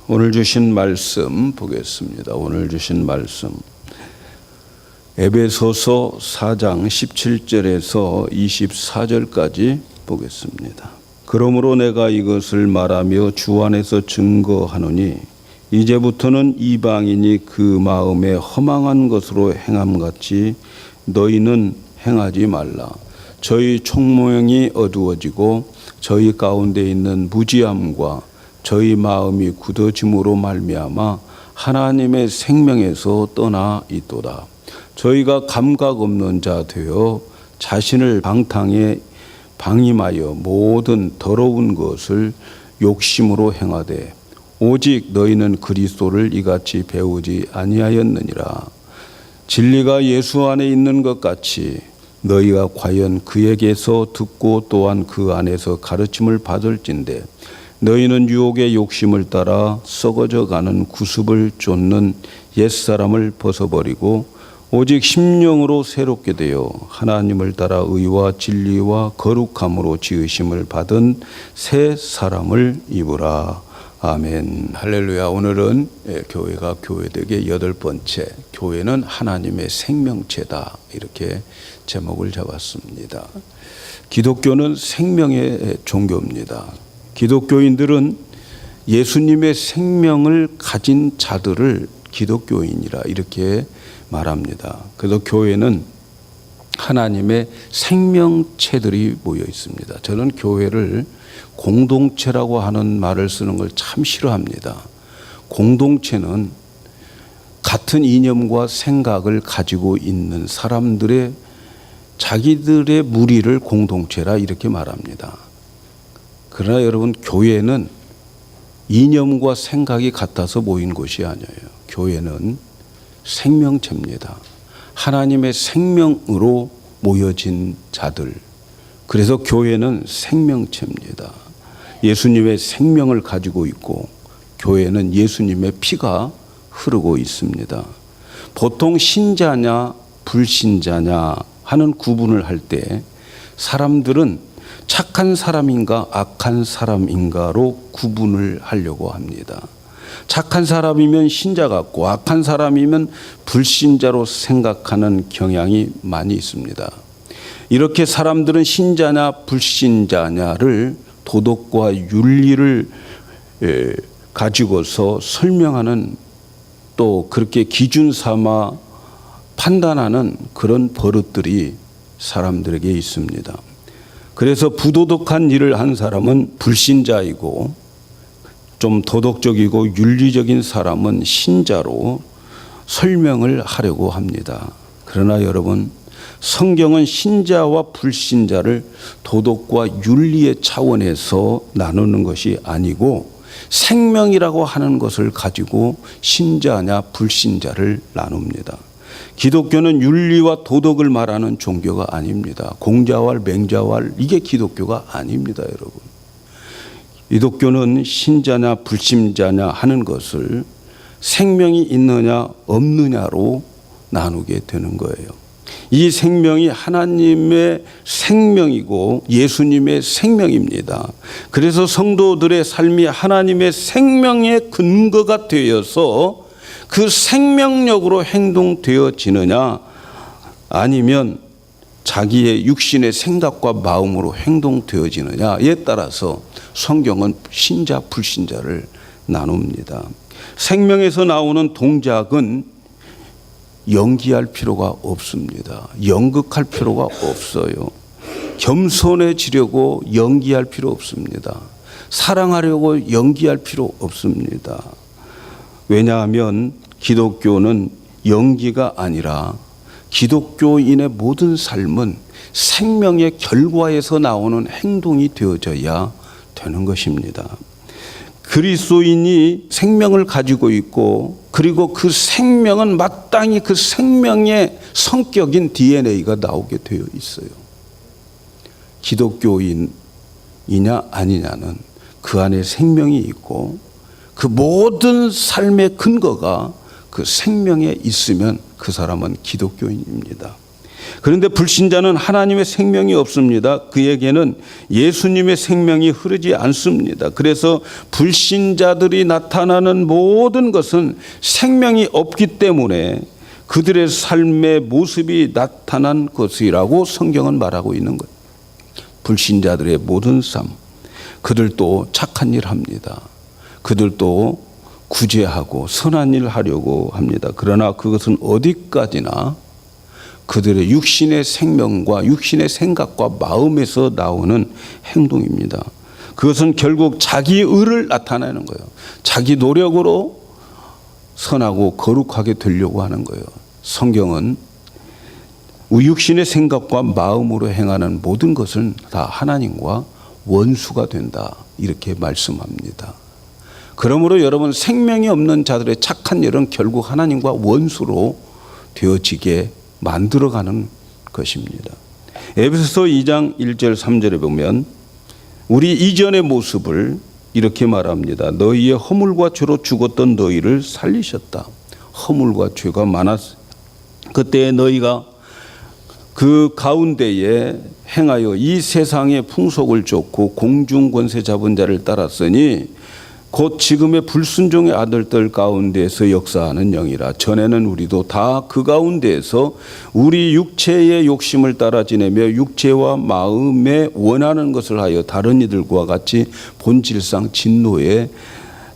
오늘 주신 말씀 보겠습니다. 오늘 주신 말씀 에베소서 4장 17절에서 24절까지 보겠습니다. 그러므로 내가 이것을 말하며 주 안에서 증거하노니 이제부터는 이방인이 그 마음에 허망한 것으로 행함같이 너희는 행하지 말라. 저희 총모형이 어두워지고 저희 가운데 있는 무지함과 저희 마음이 굳어짐으로 말미암아 하나님의 생명에서 떠나 있도다. 저희가 감각 없는 자 되어 자신을 방탕에 방임하여 모든 더러운 것을 욕심으로 행하되 오직 너희는 그리스도를 이같이 배우지 아니하였느니라. 진리가 예수 안에 있는 것 같이 너희가 과연 그에게서 듣고 또한 그 안에서 가르침을 받을진대 너희는 유혹의 욕심을 따라 썩어져 가는 구습을 쫓는 옛사람을 벗어버리고 오직 심령으로 새롭게 되어 하나님을 따라 의와 진리와 거룩함으로 지으심을 받은 새 사람을 입으라. 아멘. 할렐루야. 오늘은 교회가 교회되게 8번째, 교회는 하나님의 생명체다, 이렇게 제목을 잡았습니다. 기독교는 생명의 종교입니다. 기독교인들은 예수님의 생명을 가진 자들을 기독교인이라 이렇게 말합니다. 그래서 교회는 하나님의 생명체들이 모여 있습니다. 저는 교회를 공동체라고 하는 말을 쓰는 걸 참 싫어합니다. 공동체는 같은 이념과 생각을 가지고 있는 사람들의 자기들의 무리를 공동체라 이렇게 말합니다. 그러나 여러분, 교회는 이념과 생각이 같아서 모인 곳이 아니에요. 교회는 생명체입니다. 하나님의 생명으로 모여진 자들. 그래서 교회는 생명체입니다. 예수님의 생명을 가지고 있고 교회는 예수님의 피가 흐르고 있습니다. 보통 신자냐 불신자냐 하는 구분을 할 때 사람들은 착한 사람인가 악한 사람인가로 구분을 하려고 합니다. 착한 사람이면 신자 같고 악한 사람이면 불신자로 생각하는 경향이 많이 있습니다. 이렇게 사람들은 신자냐 불신자냐를 도덕과 윤리를 가지고서 설명하는, 또 그렇게 기준 삼아 판단하는 그런 버릇들이 사람들에게 있습니다. 그래서 부도덕한 일을 한 사람은 불신자이고 좀 도덕적이고 윤리적인 사람은 신자로 설명을 하려고 합니다. 그러나 여러분, 성경은 신자와 불신자를 도덕과 윤리의 차원에서 나누는 것이 아니고 생명이라고 하는 것을 가지고 신자냐 불신자를 나눕니다. 기독교는 윤리와 도덕을 말하는 종교가 아닙니다. 공자왈, 맹자왈, 이게 기독교가 아닙니다, 여러분. 기독교는 신자냐 불신자냐 하는 것을 생명이 있느냐 없느냐로 나누게 되는 거예요. 이 생명이 하나님의 생명이고 예수님의 생명입니다. 그래서 성도들의 삶이 하나님의 생명의 근거가 되어서 그 생명력으로 행동되어지느냐 아니면 자기의 육신의 생각과 마음으로 행동되어지느냐에 따라서 성경은 신자 불신자를 나눕니다. 생명에서 나오는 동작은 연기할 필요가 없습니다. 연극할 필요가 없어요. 겸손해지려고 연기할 필요 없습니다. 사랑하려고 연기할 필요 없습니다. 왜냐하면 기독교는 연기가 아니라 기독교인의 모든 삶은 생명의 결과에서 나오는 행동이 되어져야 되는 것입니다. 그리스도인이 생명을 가지고 있고 그리고 그 생명은 마땅히 그 생명의 성격인 DNA가 나오게 되어 있어요. 기독교인이냐 아니냐는 그 안에 생명이 있고 그 모든 삶의 근거가 그 생명에 있으면 그 사람은 기독교인입니다. 그런데 불신자는 하나님의 생명이 없습니다. 그에게는 예수님의 생명이 흐르지 않습니다. 그래서 불신자들이 나타나는 모든 것은 생명이 없기 때문에 그들의 삶의 모습이 나타난 것이라고 성경은 말하고 있는 거예요. 불신자들의 모든 삶, 그들도 착한 일 합니다. 그들도 구제하고 선한 일 하려고 합니다. 그러나 그것은 어디까지나 그들의 육신의 생명과 육신의 생각과 마음에서 나오는 행동입니다. 그것은 결국 자기 의를 나타내는 거예요. 자기 노력으로 선하고 거룩하게 되려고 하는 거예요. 성경은 육신의 생각과 마음으로 행하는 모든 것은 다 하나님과 원수가 된다, 이렇게 말씀합니다. 그러므로 여러분, 생명이 없는 자들의 착한 일은 결국 하나님과 원수로 되어지게 만들어가는 것입니다. 에베소서 2장 1절 3절에 보면 우리 이전의 모습을 이렇게 말합니다. 너희의 허물과 죄로 죽었던 너희를 살리셨다. 허물과 죄가 많았어요. 그때 너희가 그 가운데에 행하여 이 세상의 풍속을 쫓고 공중 권세 잡은 자를 따랐으니 곧 지금의 불순종의 아들들 가운데서 역사하는 영이라. 전에는 우리도 다 그 가운데에서 우리 육체의 욕심을 따라 지내며 육체와 마음에 원하는 것을 하여 다른 이들과 같이 본질상 진노의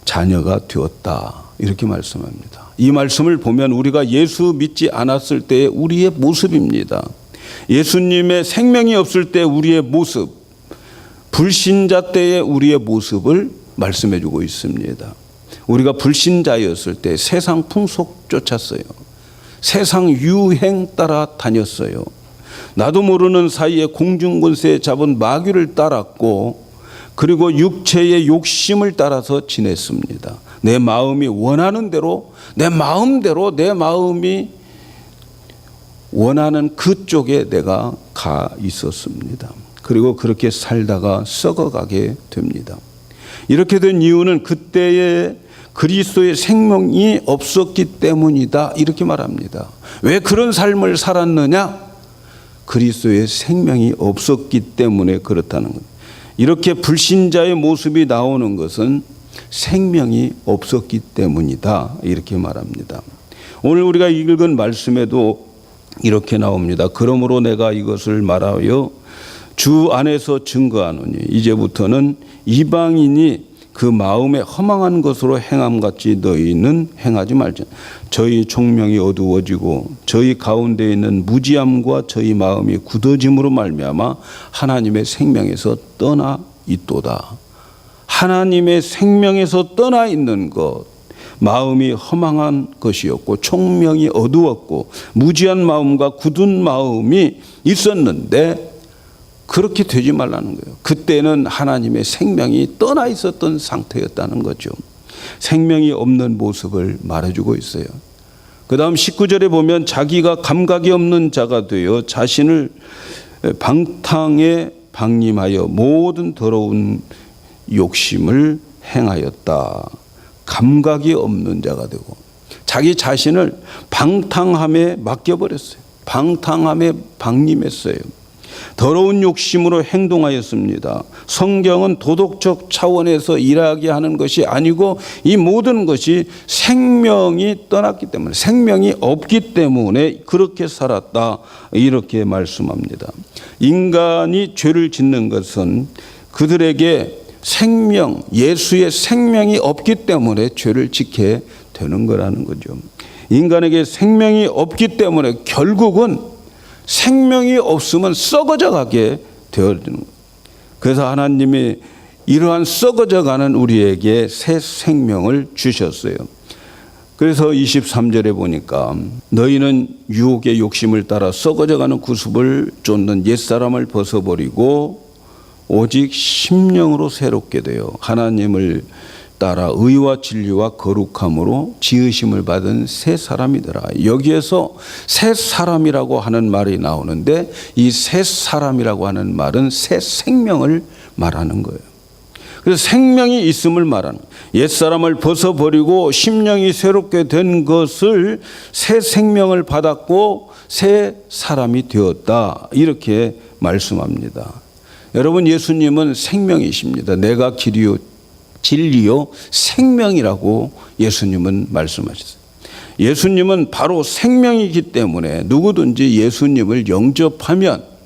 자녀가 되었다, 이렇게 말씀합니다. 이 말씀을 보면 우리가 예수 믿지 않았을 때의 우리의 모습입니다. 예수님의 생명이 없을 때 우리의 모습, 불신자 때의 우리의 모습을 말씀해 주고 있습니다. 우리가 불신자였을 때 세상 풍속 쫓았어요. 세상 유행 따라 다녔어요. 나도 모르는 사이에 공중권세 잡은 마귀를 따랐고, 그리고 육체의 욕심을 따라서 지냈습니다. 내 마음이 원하는 대로, 내 마음대로, 내 마음이 원하는 그쪽에 내가 가 있었습니다. 그리고 그렇게 살다가 썩어가게 됩니다. 이렇게 된 이유는 그때의 그리스도의 생명이 없었기 때문이다, 이렇게 말합니다. 왜 그런 삶을 살았느냐? 그리스도의 생명이 없었기 때문에 그렇다는 것. 이렇게 불신자의 모습이 나오는 것은 생명이 없었기 때문이다, 이렇게 말합니다. 오늘 우리가 읽은 말씀에도 이렇게 나옵니다. 그러므로 내가 이것을 말하여 주 안에서 증거하노니 이제부터는 이방인이 그 마음에 허망한 것으로 행함같이 너희는 행하지 말자. 저희 총명이 어두워지고 저희 가운데 있는 무지함과 저희 마음이 굳어짐으로 말미암아 하나님의 생명에서 떠나 있도다. 하나님의 생명에서 떠나 있는 것, 마음이 허망한 것이었고 총명이 어두웠고 무지한 마음과 굳은 마음이 있었는데 그렇게 되지 말라는 거예요. 그때는 하나님의 생명이 떠나 있었던 상태였다는 거죠. 생명이 없는 모습을 말해주고 있어요. 그 다음 19절에 보면 자기가 감각이 없는 자가 되어 자신을 방탕에 방임하여 모든 더러운 욕심을 행하였다. 감각이 없는 자가 되고 자기 자신을 방탕함에 맡겨버렸어요. 방탕함에 방임했어요. 더러운 욕심으로 행동하였습니다. 성경은 도덕적 차원에서 일하게 하는 것이 아니고 이 모든 것이 생명이 떠났기 때문에, 생명이 없기 때문에 그렇게 살았다, 이렇게 말씀합니다. 인간이 죄를 짓는 것은 그들에게 생명, 예수의 생명이 없기 때문에 죄를 짓게 되는 거라는 거죠. 인간에게 생명이 없기 때문에 결국은 생명이 없으면 썩어져 가게 되어지는 거예요. 그래서 하나님이 이러한 썩어져 가는 우리에게 새 생명을 주셨어요. 그래서 23절에 보니까 너희는 유혹의 욕심을 따라 썩어져 가는 구습을 쫓는 옛사람을 벗어버리고 오직 심령으로 새롭게 되어 하나님을 따라 의와 진리와 거룩함으로 지으심을 받은 새 사람이더라. 여기에서 새 사람이라고 하는 말이 나오는데 이 새 사람이라고 하는 말은 새 생명을 말하는 거예요. 그래서 생명이 있음을 말하는, 옛사람을 벗어버리고 심령이 새롭게 된 것을 새 생명을 받았고 새 사람이 되었다, 이렇게 말씀합니다. 여러분, 예수님은 생명이십니다. 내가 길이요 진리요 생명이라고 예수님은 말씀하셨어요. 예수님은 바로 생명이기 때문에 누구든지 예수님을 영접하면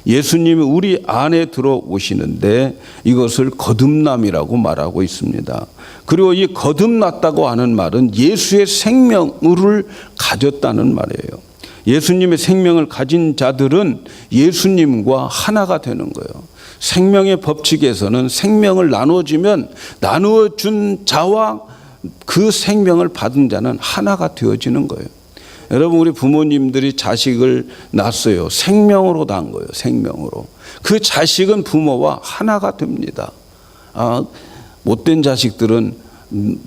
예수님이 우리 안에 들어오시는데 이것을 거듭남이라고 말하고 있습니다. 그리고 이 거듭났다고 하는 말은 예수의 생명을 가졌다는 말이에요. 예수님의 생명을 가진 자들은 예수님과 하나가 되는 거예요. 생명의 법칙에서는 생명을 나눠주면 나누어준 자와 그 생명을 받은 자는 하나가 되어지는 거예요. 여러분, 우리 부모님들이 자식을 낳았어요. 생명으로 낳은 거예요. 생명으로. 그 자식은 부모와 하나가 됩니다. 못된 자식들은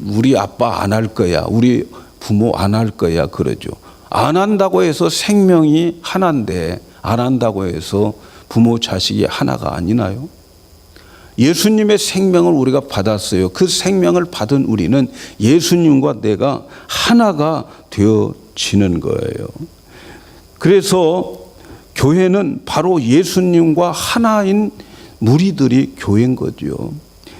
우리 아빠 안 할 거야, 우리 부모 안 할 거야 그러죠. 안 한다고 해서 생명이 하나인데 안 한다고 해서 부모 자식이 하나가 아니나요? 예수님의 생명을 우리가 받았어요. 그 생명을 받은 우리는 예수님과 내가 하나가 되어지는 거예요. 그래서 교회는 바로 예수님과 하나인 무리들이 교회인 거죠.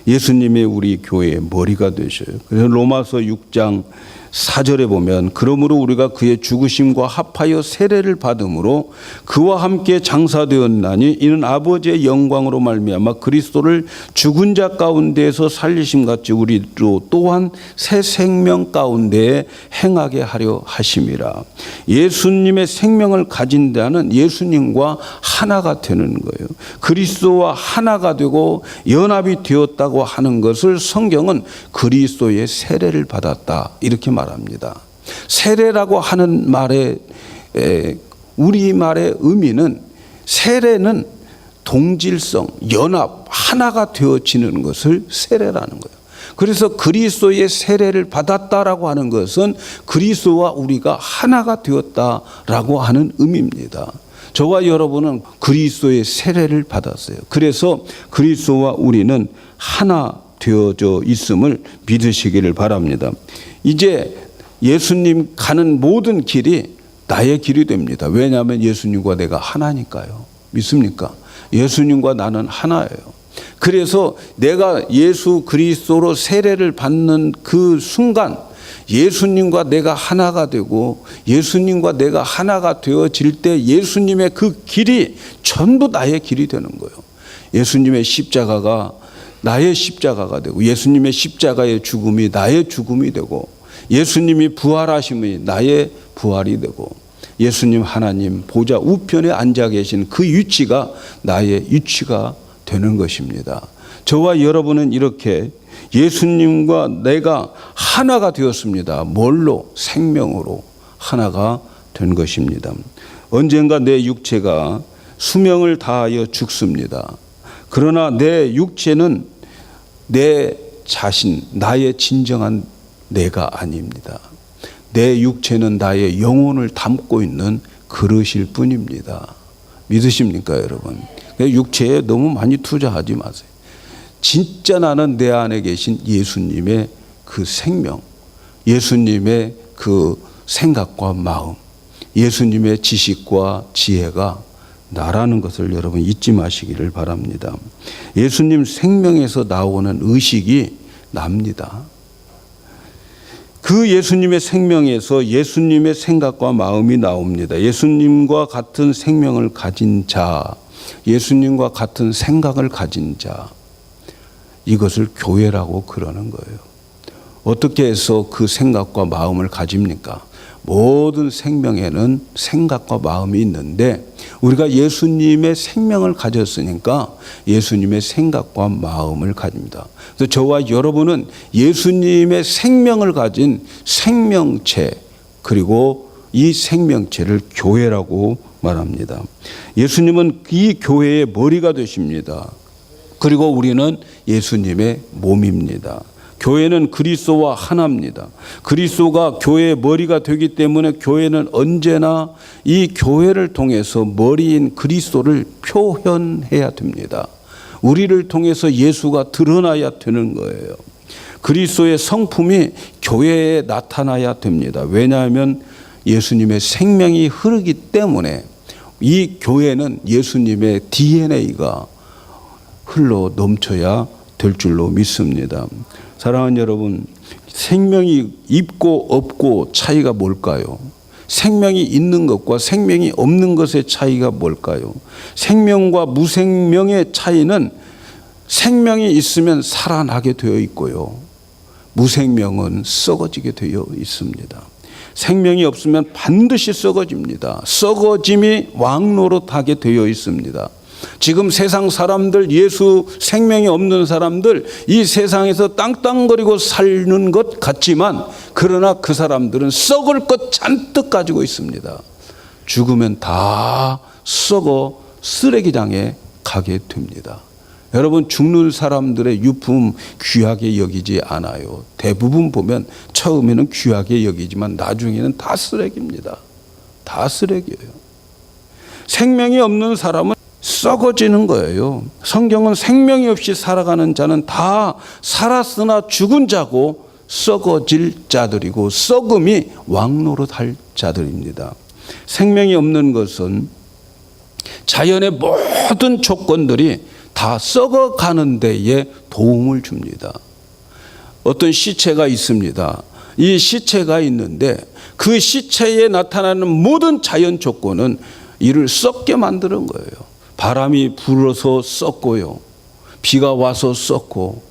예수님이 우리 교회의 머리가 되셔요. 그래서 로마서 6장 4절에 보면, 그러므로 우리가 그의 죽으심과 합하여 세례를 받음으로 그와 함께 장사되었나니 이는 아버지의 영광으로 말미암아 그리스도를 죽은 자 가운데에서 살리심 같이 우리도 또한 새 생명 가운데에 행하게 하려 하심이라. 예수님의 생명을 가진 자는 예수님과 하나가 되는 거예요. 그리스도와 하나가 되고 연합이 되었다고 하는 것을 성경은 그리스도의 세례를 받았다, 이렇게 말합니다. 세례라고 하는 말의 우리말의 의미는, 세례는 동질성, 연합, 하나가 되어지는 것을 세례라는 거예요. 그래서 그리스도의 세례를 받았다라고 하는 것은 그리스도와 우리가 하나가 되었다라고 하는 의미입니다. 저와 여러분은 그리스도의 세례를 받았어요. 그래서 그리스도와 우리는 하나 되어져 있음을 믿으시기를 바랍니다. 이제 예수님 가는 모든 길이 나의 길이 됩니다. 왜냐하면 예수님과 내가 하나니까요. 믿습니까? 예수님과 나는 하나예요. 그래서 내가 예수 그리스도로 세례를 받는 그 순간 예수님과 내가 하나가 되고 예수님과 내가 하나가 되어질 때 예수님의 그 길이 전부 나의 길이 되는 거예요. 예수님의 십자가가 나의 십자가가 되고 예수님의 십자가의 죽음이 나의 죽음이 되고 예수님이 부활하심이 나의 부활이 되고 예수님 하나님 보좌 우편에 앉아 계신 그 위치가 나의 위치가 되는 것입니다. 저와 여러분은 이렇게 예수님과 내가 하나가 되었습니다. 뭘로? 생명으로 하나가 된 것입니다. 언젠가 내 육체가 수명을 다하여 죽습니다. 그러나 내 육체는 내 자신, 나의 진정한 내가 아닙니다. 내 육체는 나의 영혼을 담고 있는 그릇일 뿐입니다. 믿으십니까, 여러분? 육체에 너무 많이 투자하지 마세요. 진짜 나는 내 안에 계신 예수님의 그 생명, 예수님의 그 생각과 마음, 예수님의 지식과 지혜가 나라는 것을 여러분 잊지 마시기를 바랍니다. 예수님 생명에서 나오는 의식이 납니다. 그 예수님의 생명에서 예수님의 생각과 마음이 나옵니다. 예수님과 같은 생명을 가진 자, 예수님과 같은 생각을 가진 자, 이것을 교회라고 그러는 거예요. 어떻게 해서 그 생각과 마음을 가집니까? 모든 생명에는 생각과 마음이 있는데 우리가 예수님의 생명을 가졌으니까 예수님의 생각과 마음을 가집니다. 그래서 저와 여러분은 예수님의 생명을 가진 생명체, 그리고 이 생명체를 교회라고 말합니다. 예수님은 이 교회의 머리가 되십니다. 그리고 우리는 예수님의 몸입니다. 교회는 그리스도와 하나입니다. 그리스도가 교회의 머리가 되기 때문에 교회는 언제나 이 교회를 통해서 머리인 그리스도를 표현해야 됩니다. 우리를 통해서 예수가 드러나야 되는 거예요. 그리스도의 성품이 교회에 나타나야 됩니다. 왜냐하면 예수님의 생명이 흐르기 때문에 이 교회는 예수님의 DNA가 흘러 넘쳐야 될 줄로 믿습니다. 사랑하는 여러분, 생명이 있고 없고 차이가 뭘까요? 생명이 있는 것과 생명이 없는 것의 차이가 뭘까요? 생명과 무생명의 차이는 생명이 있으면 살아나게 되어 있고요, 무생명은 썩어지게 되어 있습니다. 생명이 없으면 반드시 썩어집니다. 썩어짐이 왕노릇하게 되어 있습니다. 지금 세상 사람들, 예수 생명이 없는 사람들, 이 세상에서 땅땅거리고 사는 것 같지만 그러나 그 사람들은 썩을 것 잔뜩 가지고 있습니다. 죽으면 다 썩어 쓰레기장에 가게 됩니다. 여러분, 죽는 사람들의 유품 귀하게 여기지 않아요. 대부분 보면 처음에는 귀하게 여기지만 나중에는 다 쓰레기입니다. 다 쓰레기예요. 생명이 없는 사람은 썩어지는 거예요. 성경은 생명이 없이 살아가는 자는 다 살았으나 죽은 자고 썩어질 자들이고 썩음이 왕노릇할 자들입니다. 생명이 없는 것은 자연의 모든 조건들이 다 썩어가는 데에 도움을 줍니다. 어떤 시체가 있습니다. 이 시체가 있는데 그 시체에 나타나는 모든 자연 조건은 이를 썩게 만드는 거예요. 바람이 불어서 썩고요, 비가 와서 썩고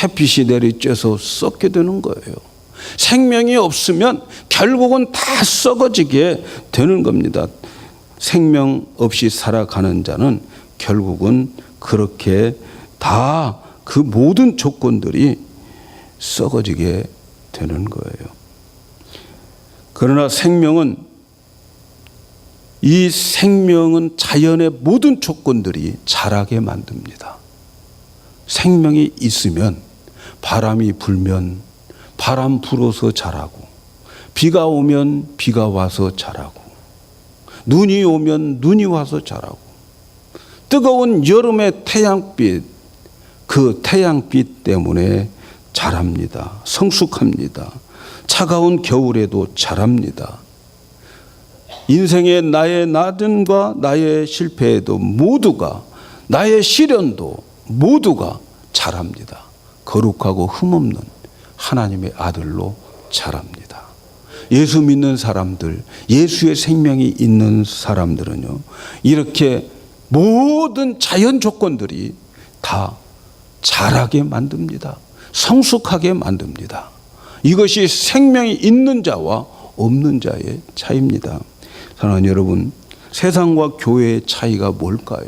햇빛이 내리쬐서 썩게 되는 거예요. 생명이 없으면 결국은 다 썩어지게 되는 겁니다. 생명 없이 살아가는 자는 결국은 그렇게 다 그 모든 조건들이 썩어지게 되는 거예요. 그러나 이 생명은 자연의 모든 조건들이 자라게 만듭니다. 생명이 있으면 바람이 불면 바람 불어서 자라고, 비가 오면 비가 와서 자라고, 눈이 오면 눈이 와서 자라고, 뜨거운 여름의 태양빛, 그 태양빛 때문에 자랍니다. 성숙합니다. 차가운 겨울에도 자랍니다. 인생의 나의 나든과 나의 실패에도 모두가, 나의 시련도 모두가 자랍니다. 거룩하고 흠없는 하나님의 아들로 자랍니다. 예수 믿는 사람들, 예수의 생명이 있는 사람들은요, 이렇게 모든 자연 조건들이 다 자라게 만듭니다. 성숙하게 만듭니다. 이것이 생명이 있는 자와 없는 자의 차이입니다. 사랑하는 여러분, 세상과 교회의 차이가 뭘까요?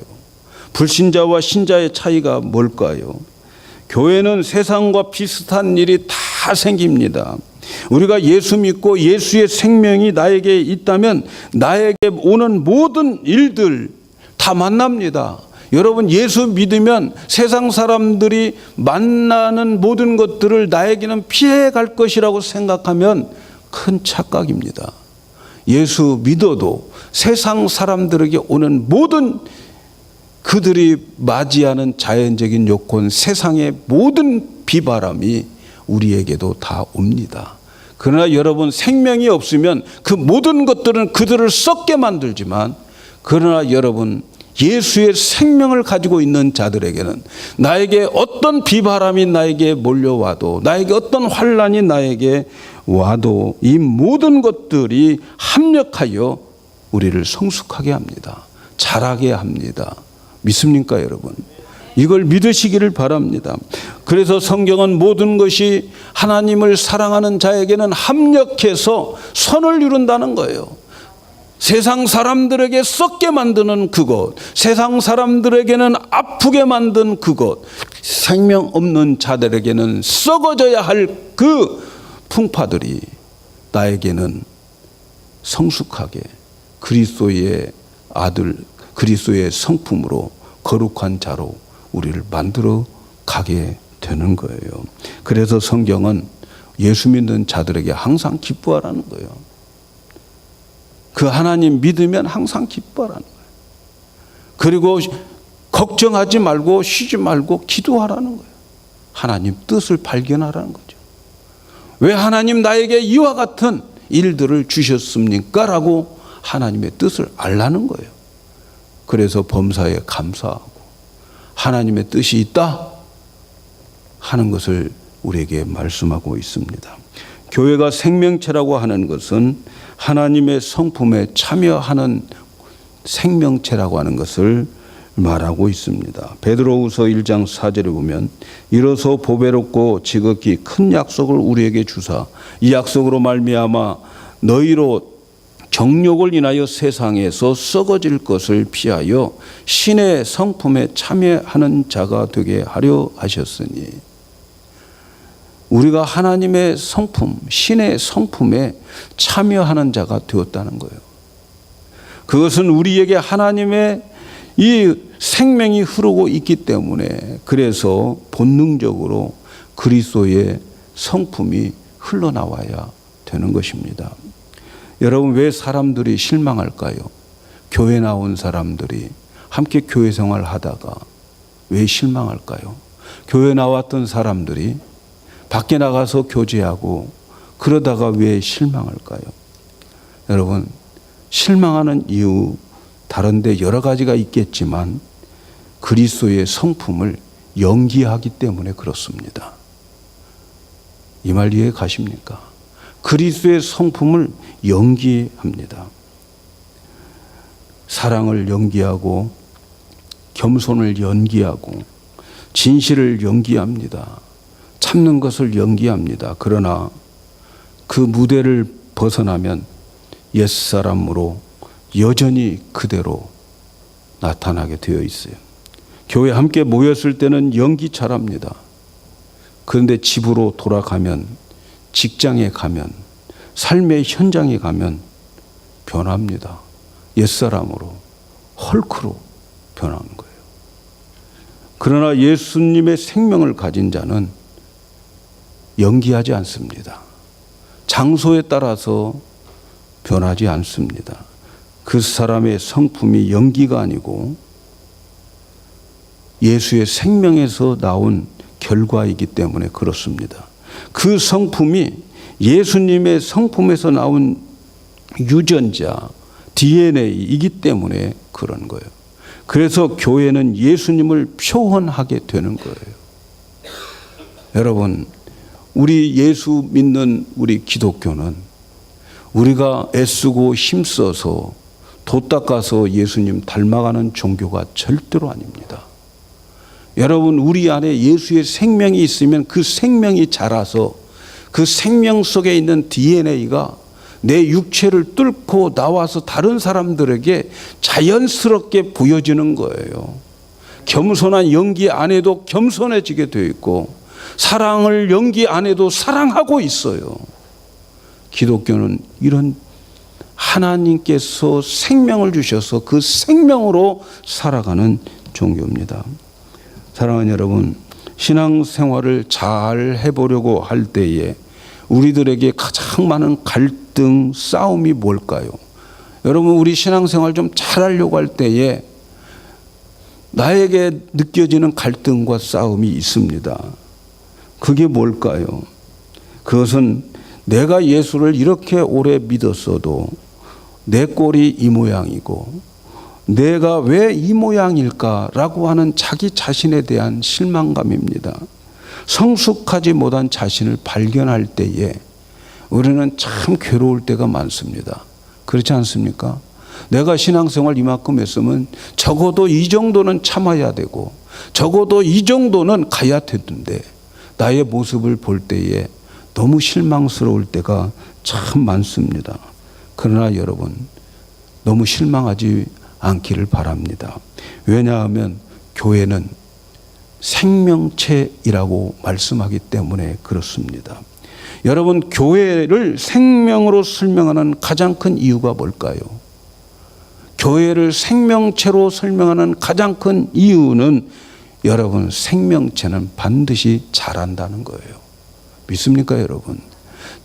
불신자와 신자의 차이가 뭘까요? 교회는 세상과 비슷한 일이 다 생깁니다. 우리가 예수 믿고 예수의 생명이 나에게 있다면 나에게 오는 모든 일들 다 만납니다. 여러분, 예수 믿으면 세상 사람들이 만나는 모든 것들을 나에게는 피해 갈 것이라고 생각하면 큰 착각입니다. 예수 믿어도 세상 사람들에게 오는 모든 그들이 맞이하는 자연적인 요건, 세상의 모든 비바람이 우리에게도 다 옵니다. 그러나 여러분, 생명이 없으면 그 모든 것들은 그들을 썩게 만들지만, 그러나 여러분, 예수의 생명을 가지고 있는 자들에게는 나에게 어떤 비바람이 나에게 몰려와도, 나에게 어떤 환난이 나에게 와도 이 모든 것들이 합력하여 우리를 성숙하게 합니다. 자라게 합니다. 믿습니까, 여러분? 이걸 믿으시기를 바랍니다. 그래서 성경은 모든 것이 하나님을 사랑하는 자에게는 합력해서 선을 이룬다는 거예요. 세상 사람들에게 썩게 만드는 그것, 세상 사람들에게는 아프게 만든 그것, 생명 없는 자들에게는 썩어져야 할 그 풍파들이 나에게는 성숙하게 그리스도의 아들, 그리스도의 성품으로 거룩한 자로 우리를 만들어 가게 되는 거예요. 그래서 성경은 예수 믿는 자들에게 항상 기뻐하라는 거예요. 그 하나님 믿으면 항상 기뻐하라는 거예요. 그리고 걱정하지 말고 쉬지 말고 기도하라는 거예요. 하나님 뜻을 발견하라는 거죠. 왜 하나님 나에게 이와 같은 일들을 주셨습니까? 라고 하나님의 뜻을 알라는 거예요. 그래서 범사에 감사하고 하나님의 뜻이 있다 하는 것을 우리에게 말씀하고 있습니다. 교회가 생명체라고 하는 것은 하나님의 성품에 참여하는 생명체라고 하는 것을 말하고 있습니다. 베드로후서 1장 4절에 보면 이로써 보배롭고 지극히 큰 약속을 우리에게 주사 이 약속으로 말미암아 너희로 정욕을 인하여 세상에서 썩어질 것을 피하여 신의 성품에 참여하는 자가 되게 하려 하셨으니, 우리가 하나님의 성품, 신의 성품에 참여하는 자가 되었다는 거예요. 그것은 우리에게 하나님의 이 생명이 흐르고 있기 때문에, 그래서 본능적으로 그리스도의 성품이 흘러나와야 되는 것입니다. 여러분, 왜 사람들이 실망할까요? 교회 나온 사람들이 함께 교회 생활을 하다가 왜 실망할까요? 교회 나왔던 사람들이 밖에 나가서 교제하고 그러다가 왜 실망할까요? 여러분, 실망하는 이유 다른 데 여러 가지가 있겠지만 그리스도의 성품을 연기하기 때문에 그렇습니다. 이 말 이해 가십니까? 그리스도의 성품을 연기합니다. 사랑을 연기하고 겸손을 연기하고 진실을 연기합니다. 참는 것을 연기합니다. 그러나 그 무대를 벗어나면 옛사람으로 여전히 그대로 나타나게 되어 있어요. 교회 함께 모였을 때는 연기 잘합니다. 그런데 집으로 돌아가면, 직장에 가면, 삶의 현장에 가면 변합니다. 옛사람으로, 헐크로 변하는 거예요. 그러나 예수님의 생명을 가진 자는 연기하지 않습니다. 장소에 따라서 변하지 않습니다. 그 사람의 성품이 연기가 아니고 예수의 생명에서 나온 결과이기 때문에 그렇습니다. 그 성품이 예수님의 성품에서 나온 유전자, DNA이기 때문에 그런 거예요. 그래서 교회는 예수님을 표현하게 되는 거예요. 여러분, 우리 예수 믿는 우리 기독교는 우리가 애쓰고 힘써서 도 닦아서 예수님 닮아가는 종교가 절대로 아닙니다. 여러분, 우리 안에 예수의 생명이 있으면 그 생명이 자라서 그 생명 속에 있는 DNA가 내 육체를 뚫고 나와서 다른 사람들에게 자연스럽게 보여지는 거예요. 겸손한 연기 안에도 겸손해지게 되어 있고, 사랑을 연기 안에도 사랑하고 있어요. 기독교는 이런 하나님께서 생명을 주셔서 그 생명으로 살아가는 종교입니다. 사랑하는 여러분, 신앙생활을 잘 해보려고 할 때에 우리들에게 가장 많은 갈등, 싸움이 뭘까요? 여러분, 우리 신앙생활 좀 잘하려고 할 때에 나에게 느껴지는 갈등과 싸움이 있습니다. 그게 뭘까요? 그것은 내가 예수를 이렇게 오래 믿었어도 내 꼴이 이 모양이고 내가 왜 이 모양일까라고 하는 자기 자신에 대한 실망감입니다. 성숙하지 못한 자신을 발견할 때에 우리는 참 괴로울 때가 많습니다. 그렇지 않습니까? 내가 신앙생활 이만큼 했으면 적어도 이 정도는 참아야 되고 적어도 이 정도는 가야 되는데 나의 모습을 볼 때에 너무 실망스러울 때가 참 많습니다. 그러나 여러분, 너무 실망하지 않기를 바랍니다. 왜냐하면 교회는 생명체이라고 말씀하기 때문에 그렇습니다. 여러분, 교회를 생명으로 설명하는 가장 큰 이유가 뭘까요? 교회를 생명체로 설명하는 가장 큰 이유는 여러분, 생명체는 반드시 자란다는 거예요. 믿습니까, 여러분?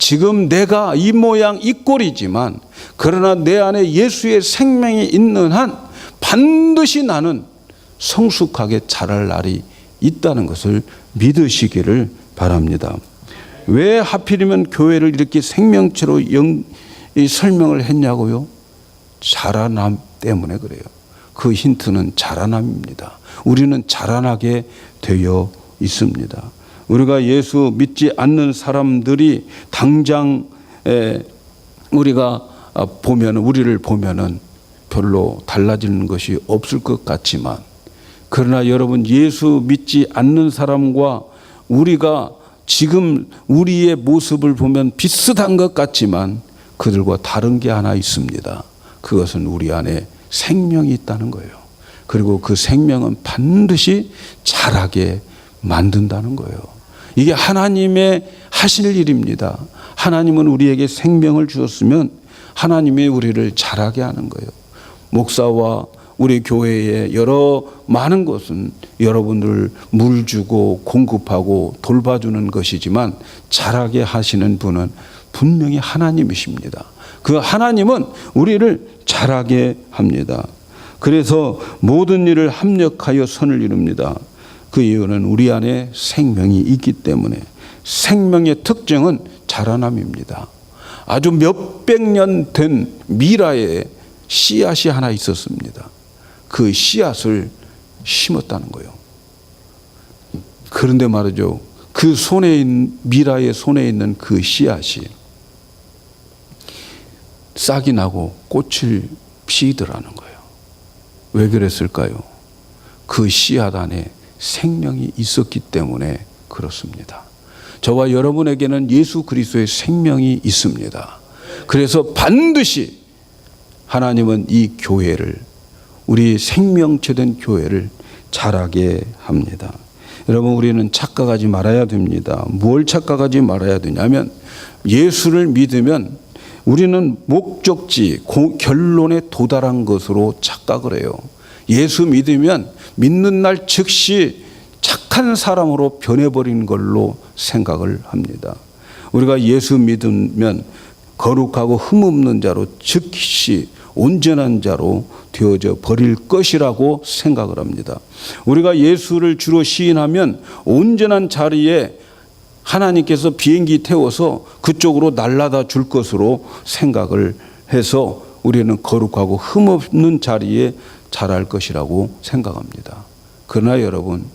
지금 내가 이 모양 이 꼴이지만 그러나 내 안에 예수의 생명이 있는 한 반드시 나는 성숙하게 자랄 날이 있다는 것을 믿으시기를 바랍니다. 왜 하필이면 교회를 이렇게 생명체로 설명을 했냐고요? 자라남 때문에 그래요. 그 힌트는 자라남입니다. 우리는 자라나게 되어 있습니다. 우리가 예수 믿지 않는 사람들이 당장 우리가 우리를 보면은 별로 달라지는 것이 없을 것 같지만, 그러나 여러분, 예수 믿지 않는 사람과 우리가 지금 우리의 모습을 보면 비슷한 것 같지만 그들과 다른 게 하나 있습니다. 그것은 우리 안에 생명이 있다는 거예요. 그리고 그 생명은 반드시 자라게 만든다는 거예요. 이게 하나님의 하실 일입니다. 하나님은 우리에게 생명을 주었으면 하나님이 우리를 자라게 하는 거예요. 목사와 우리 교회의 여러 많은 것은 여러분들 물 주고 공급하고 돌봐주는 것이지만 자라게 하시는 분은 분명히 하나님이십니다. 그 하나님은 우리를 자라게 합니다. 그래서 모든 일을 합력하여 선을 이룹니다. 그 이유는 우리 안에 생명이 있기 때문에. 생명의 특징은 자라남입니다. 아주 몇백 년 된 미라에 씨앗이 하나 있었습니다. 그 씨앗을 심었다는 거예요. 그런데 말이죠, 그 미라의 손에 있는 그 씨앗이 싹이 나고 꽃을 피더라는 거예요. 왜 그랬을까요? 그 씨앗 안에 생명이 있었기 때문에 그렇습니다. 저와 여러분에게는 예수 그리스도의 생명이 있습니다. 그래서 반드시 하나님은 이 교회를, 우리 생명체된 교회를 자라게 합니다. 여러분, 우리는 착각하지 말아야 됩니다. 뭘 착각하지 말아야 되냐면, 예수를 믿으면 우리는 목적지, 결론에 도달한 것으로 착각을 해요. 예수 믿으면 믿는 날 즉시 착한 사람으로 변해버린 걸로 생각을 합니다. 우리가 예수 믿으면 거룩하고 흠없는 자로, 즉시 온전한 자로 되어져 버릴 것이라고 생각을 합니다. 우리가 예수를 주로 시인하면 온전한 자리에 하나님께서 비행기 태워서 그쪽으로 날아다 줄 것으로 생각을 해서 우리는 거룩하고 흠없는 자리에 자랄 것이라고 생각합니다. 그러나 여러분,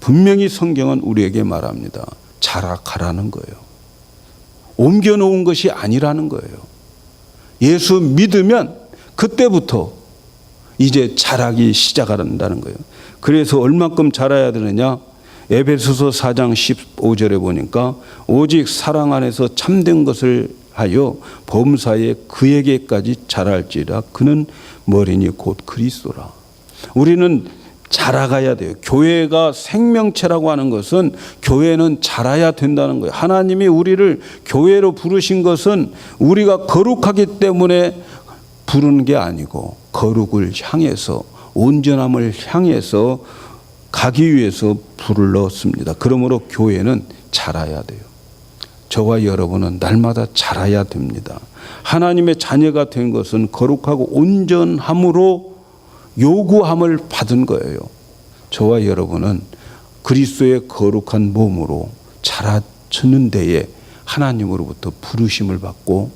분명히 성경은 우리에게 말합니다. 자라가라는 거예요. 옮겨놓은 것이 아니라는 거예요. 예수 믿으면 그때부터 이제 자라기 시작한다는 거예요. 그래서 얼마큼 자라야 되느냐? 에베소서 4장 15절에 보니까 오직 사랑 안에서 참된 것을 하여 범사에 그에게까지 자랄지라. 그는 머리니 곧 그리스도라. 우리는 자라가야 돼요. 교회가 생명체라고 하는 것은 교회는 자라야 된다는 거예요. 하나님이 우리를 교회로 부르신 것은 우리가 거룩하기 때문에 부르는 게 아니고 거룩을 향해서, 온전함을 향해서 가기 위해서 불렀습니다. 그러므로 교회는 자라야 돼요. 저와 여러분은 날마다 자라야 됩니다. 하나님의 자녀가 된 것은 거룩하고 온전함으로 요구함을 받은 거예요. 저와 여러분은 그리스도의 거룩한 몸으로 자라주는 데에 하나님으로부터 부르심을 받고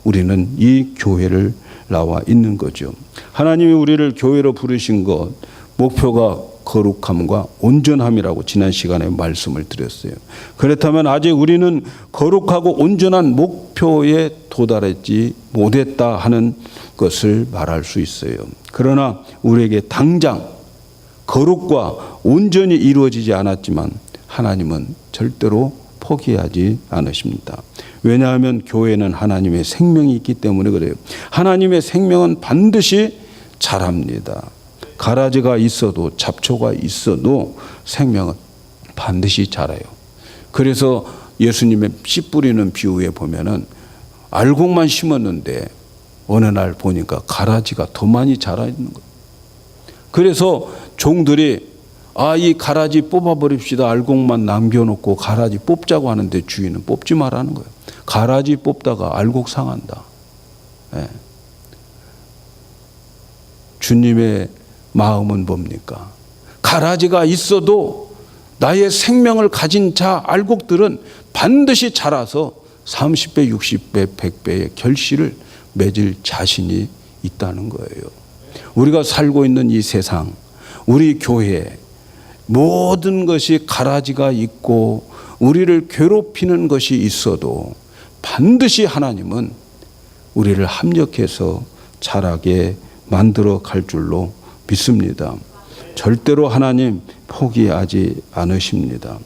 우리는 이 교회를 나와 있는 거죠. 하나님이 우리를 교회로 부르신 것, 목표가 거룩함과 온전함이라고 지난 시간에 말씀을 드렸어요. 그렇다면 아직 우리는 거룩하고 온전한 목표에 도달하지 못했다 하는 것을 말할 수 있어요. 그러나 우리에게 당장 거룩과 온전히 이루어지지 않았지만 하나님은 절대로 포기하지 않으십니다. 왜냐하면 교회는 하나님의 생명이 있기 때문에 그래요. 하나님의 생명은 반드시 자랍니다. 가라지가 있어도, 잡초가 있어도 생명은 반드시 자라요. 그래서 예수님의 씨 뿌리는 비유에 보면은 알곡만 심었는데 어느 날 보니까 가라지가 더 많이 자라 있는 거예요. 그래서 종들이 이 가라지 뽑아버립시다. 알곡만 남겨놓고 가라지 뽑자고 하는데 주인은 뽑지 말라는 거예요. 가라지 뽑다가 알곡 상한다. 주님의 마음은 뭡니까? 가라지가 있어도 나의 생명을 가진 자 알곡들은 반드시 자라서 30배, 60배, 100배의 결실을 맺을 자신이 있다는 거예요. 우리가 살고 있는 이 세상, 우리 교회 모든 것이 가라지가 있고 우리를 괴롭히는 것이 있어도 반드시 하나님은 우리를 합력해서 자라게 만들어 갈 줄로 믿습니다. 절대로 하나님 포기하지 않으십니다.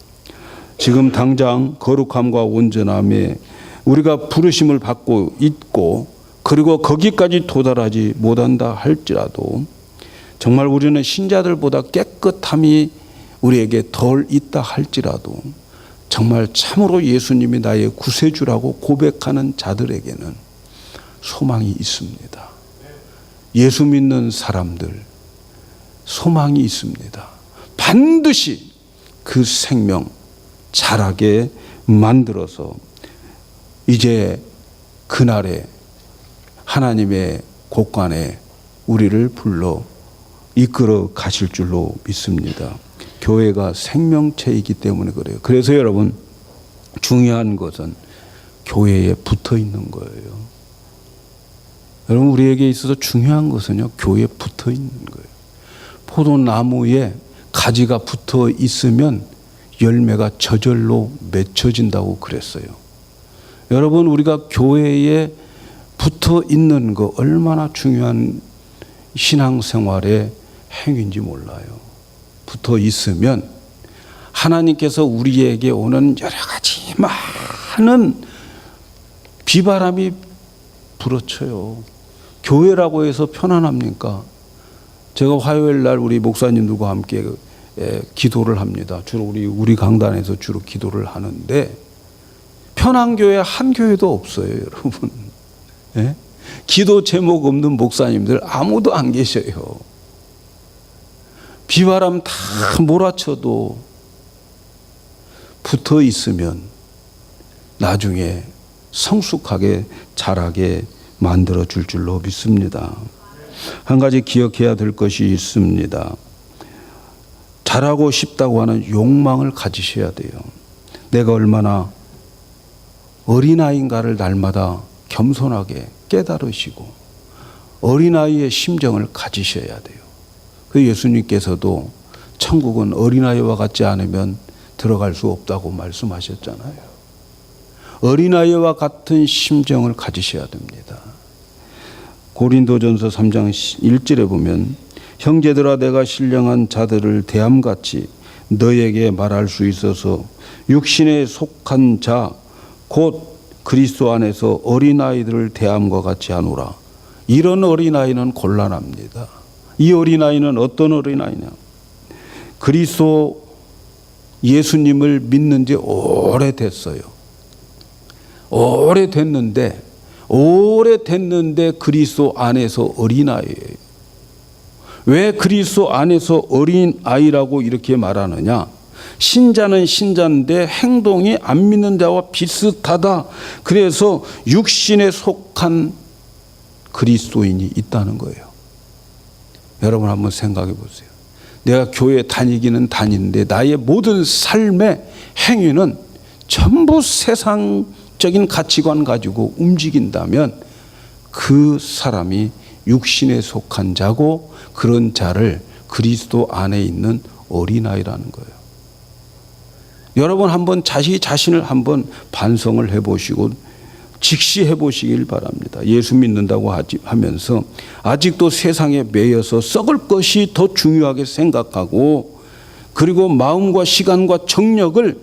지금 당장 거룩함과 온전함에 우리가 부르심을 받고 있고 그리고 거기까지 도달하지 못한다 할지라도 정말 우리는 신자들보다 깨끗함이 우리에게 덜 있다 할지라도 정말 참으로 예수님이 나의 구세주라고 고백하는 자들에게는 소망이 있습니다. 예수 믿는 사람들 소망이 있습니다. 반드시 그 생명 자라게 만들어서 이제 그날에 하나님의 곳간에 우리를 불러 이끌어 가실 줄로 믿습니다. 교회가 생명체이기 때문에 그래요. 그래서 여러분 중요한 것은 교회에 붙어 있는 거예요. 여러분 우리에게 있어서 중요한 것은요, 교회에 붙어 있는 거예요. 포도나무에 가지가 붙어 있으면 열매가 저절로 맺혀진다고 그랬어요. 여러분 우리가 교회에 붙어 있는 거 얼마나 중요한 신앙생활의 행위인지 몰라요. 붙어 있으면 하나님께서 우리에게 오는 여러 가지 많은 비바람이 불어쳐요. 교회라고 해서 편안합니까? 제가 화요일 날 우리 목사님들과 함께 기도를 합니다. 주로 우리 강단에서 주로 기도를 하는데 편한 교회 한 교회도 없어요, 여러분. 예? 기도 제목 없는 목사님들 아무도 안 계셔요. 비바람 다 몰아쳐도 붙어 있으면 나중에 성숙하게 자라게 만들어 줄 줄로 믿습니다. 한 가지 기억해야 될 것이 있습니다. 잘하고 싶다고 하는 욕망을 가지셔야 돼요. 내가 얼마나 어린아이인가를 날마다 겸손하게 깨달으시고 어린아이의 심정을 가지셔야 돼요. 그 예수님께서도 천국은 어린아이와 같지 않으면 들어갈 수 없다고 말씀하셨잖아요. 어린아이와 같은 심정을 가지셔야 됩니다. 고린도전서 3장 1절에 보면 형제들아 내가 신령한 자들을 대함같이 너에게 말할 수 있어서 육신에 속한 자 곧 그리스도 안에서 어린아이들을 대함과 같이 하노라. 이런 어린아이는 곤란합니다. 이 어린아이는 어떤 어린아이냐? 그리스도 예수님을 믿는 지 오래됐어요. 오래됐는데 그리스도 안에서 어린아이예요. 왜 그리스도 안에서 어린아이라고 이렇게 말하느냐? 신자는 신자인데 행동이 안 믿는 자와 비슷하다. 그래서 육신에 속한 그리스도인이 있다는 거예요. 여러분 한번 생각해 보세요. 내가 교회 다니기는 다니는데 나의 모든 삶의 행위는 전부 세상적인 가치관 가지고 움직인다면 그 사람이 육신에 속한 자고 그런 자를 그리스도 안에 있는 어린아이라는 거예요. 여러분 한번 자신을 한번 반성을 해보시고 직시해 보시길 바랍니다. 예수 믿는다고 하면서 아직도 세상에 매여서 썩을 것이 더 중요하게 생각하고 그리고 마음과 시간과 정력을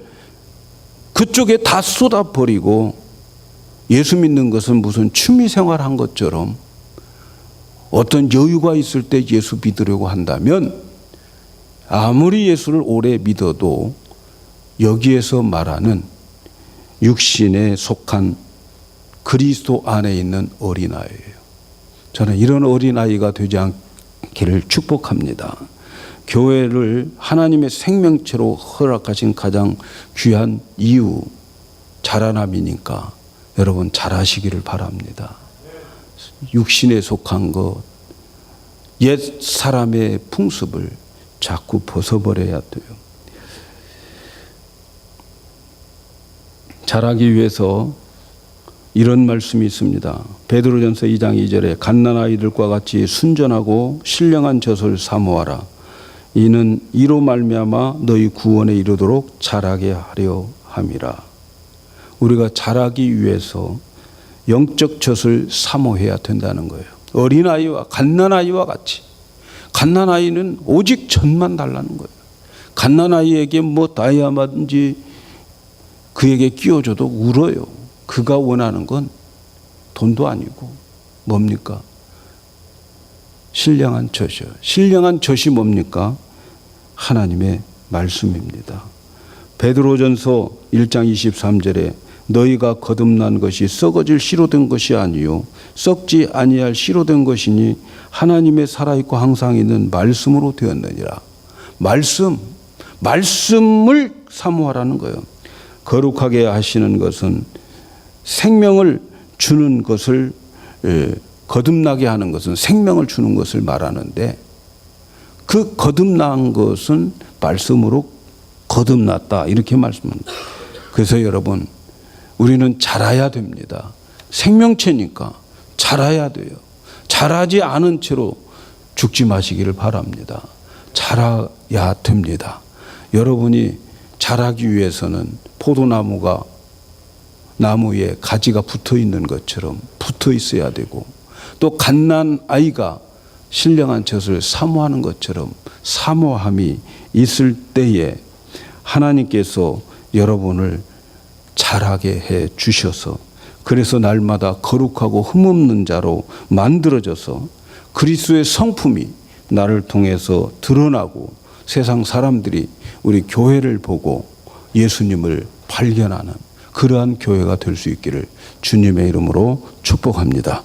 그쪽에 다 쏟아버리고 예수 믿는 것은 무슨 취미생활 한 것처럼 어떤 여유가 있을 때 예수 믿으려고 한다면 아무리 예수를 오래 믿어도 여기에서 말하는 육신에 속한 그리스도 안에 있는 어린아이예요. 저는 이런 어린아이가 되지 않기를 축복합니다. 교회를 하나님의 생명체로 허락하신 가장 귀한 이유 자라남이니까 여러분 잘하시기를 바랍니다. 육신에 속한 것, 옛 사람의 풍습을 자꾸 벗어버려야 돼요. 자라기 위해서 이런 말씀이 있습니다. 베드로전서 2장 2절에 갓난아이들과 같이 순전하고 신령한 젖을 사모하라. 이는 이로 말미암아 너희 구원에 이르도록 자라게 하려 함이라. 우리가 자라기 위해서 영적 젖을 사모해야 된다는 거예요. 어린아이와 갓난아이와 같이. 갓난아이는 오직 젖만 달라는 거예요. 갓난아이에게 뭐 다이아마든지 그에게 끼워줘도 울어요. 그가 원하는 건 돈도 아니고 뭡니까? 신령한 젖이요. 신령한 젖이 뭡니까? 하나님의 말씀입니다. 베드로전서 1장 23절에 너희가 거듭난 것이 썩어질 씨로 된 것이 아니요 썩지 아니할 씨로 된 것이니 하나님의 살아있고 항상 있는 말씀으로 되었느니라. 말씀을 사모하라는 거예요. 거룩하게 하시는 것은 생명을 주는 것을 거듭나게 하는 것은 생명을 주는 것을 말하는데 그 거듭난 것은 말씀으로 거듭났다 이렇게 말씀합니다. 그래서 여러분 우리는 자라야 됩니다. 생명체니까 자라야 돼요. 자라지 않은 채로 죽지 마시기를 바랍니다. 자라야 됩니다. 여러분이 자라기 위해서는 포도나무가 나무에 가지가 붙어 있는 것처럼 붙어 있어야 되고 또 갓난아이가 신령한 젖을 사모하는 것처럼 사모함이 있을 때에 하나님께서 여러분을 자라게 해 주셔서 그래서 날마다 거룩하고 흠없는 자로 만들어져서 그리스도의 성품이 나를 통해서 드러나고 세상 사람들이 우리 교회를 보고 예수님을 발견하는 그러한 교회가 될 수 있기를 주님의 이름으로 축복합니다.